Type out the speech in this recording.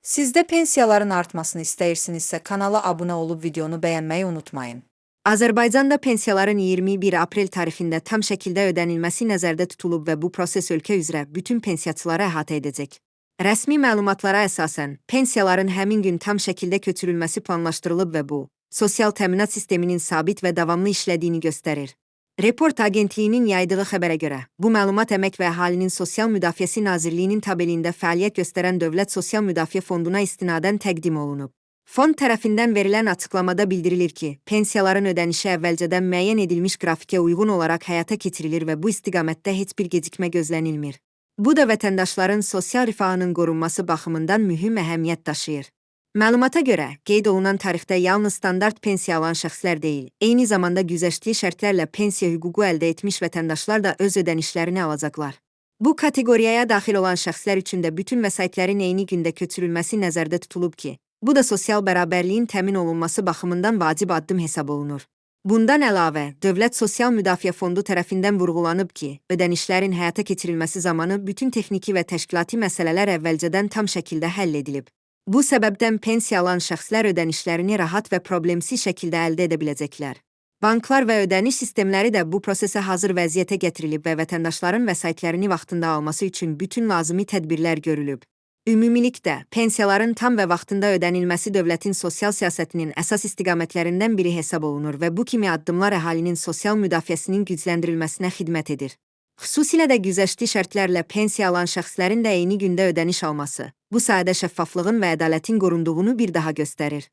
Siz də pensiyaların artmasını istəyirsinizsə kanala abunə olub videonu bəyənməyi unutmayın. Azərbaycanda pensiyaların 21 aprel tarixində tam şəkildə ödənilməsi nəzərdə tutulub və bu proses ölkə üzrə bütün pensiyaçıları əhatə edəcək. Rəsmi məlumatlara əsasən, pensiyaların həmin gün tam şəkildə köçürülməsi planlaşdırılıb və bu, sosial təminat sisteminin sabit və davamlı işlədiyini göstərir. Report Agentliyinin yaydığı xəbərə görə, bu məlumat Əmək və Əhalinin Sosial Müdafiəsi Nazirliyinin tabeliyində fəaliyyət göstərən Dövlət Sosial Müdafiə Fonduna istinadən təqdim olunub. Fond tərəfindən verilən açıqlamada bildirilir ki, pensiyaların ödənişi əvvəlcədən müəyyən edilmiş qrafikə uyğun olaraq həyata keçirilir və bu istiqamətdə heç bir gecikmə gözlənilmir. Bu da vətəndaşların sosial rifahının qorunması baxımından mühüm əhəmiyyət daşıyır. Məlumata görə, qeyd olunan tarixdə yalnız standart pensiya alan şəxslər deyil, eyni zamanda güzəştli şərtlərlə pensiya hüququ əldə etmiş vətəndaşlar da öz ödənişlərini alacaqlar. Bu kateqoriyaya daxil olan şəxslər üçün də bütün vəsaitlərin eyni gündə köçürülməsi nəzərdə tutulub ki, bu da sosial bərabərliyin təmin olunması baxımından vacib addım hesab olunur. Bundan əlavə, Dövlət Sosial Müdafiə Fondu tərəfindən vurğulanıb ki, ödənişlərin həyata keçirilməsi zamanı bütün texniki və təşkilati məsələlər əvvəlcədən tam şəkildə həll edilib. Bu səbəbdən pensiya alan şəxslər ödənişlərini rahat və problemsiz şəkildə əldə edə biləcəklər. Banklar və ödəniş sistemləri də bu prosesə hazır vəziyyətə gətirilib və vətəndaşların vəsaitlərini vaxtında alması üçün bütün lazımi tədbirlər görülüb. Ümumilikdə, pensiyaların tam və vaxtında ödənilməsi dövlətin sosial siyasətinin əsas istiqamətlərindən biri hesab olunur və bu kimi addımlar əhalinin sosial müdafiəsinin gücləndirilməsinə xidmət edir. Xüsusilə də güzəştli şərtlərlə pensiya alan şəxslərin də eyni gündə ödəniş alması, bu sayədə şəffaflığın və ədalətin qorunduğunu bir daha göstərir.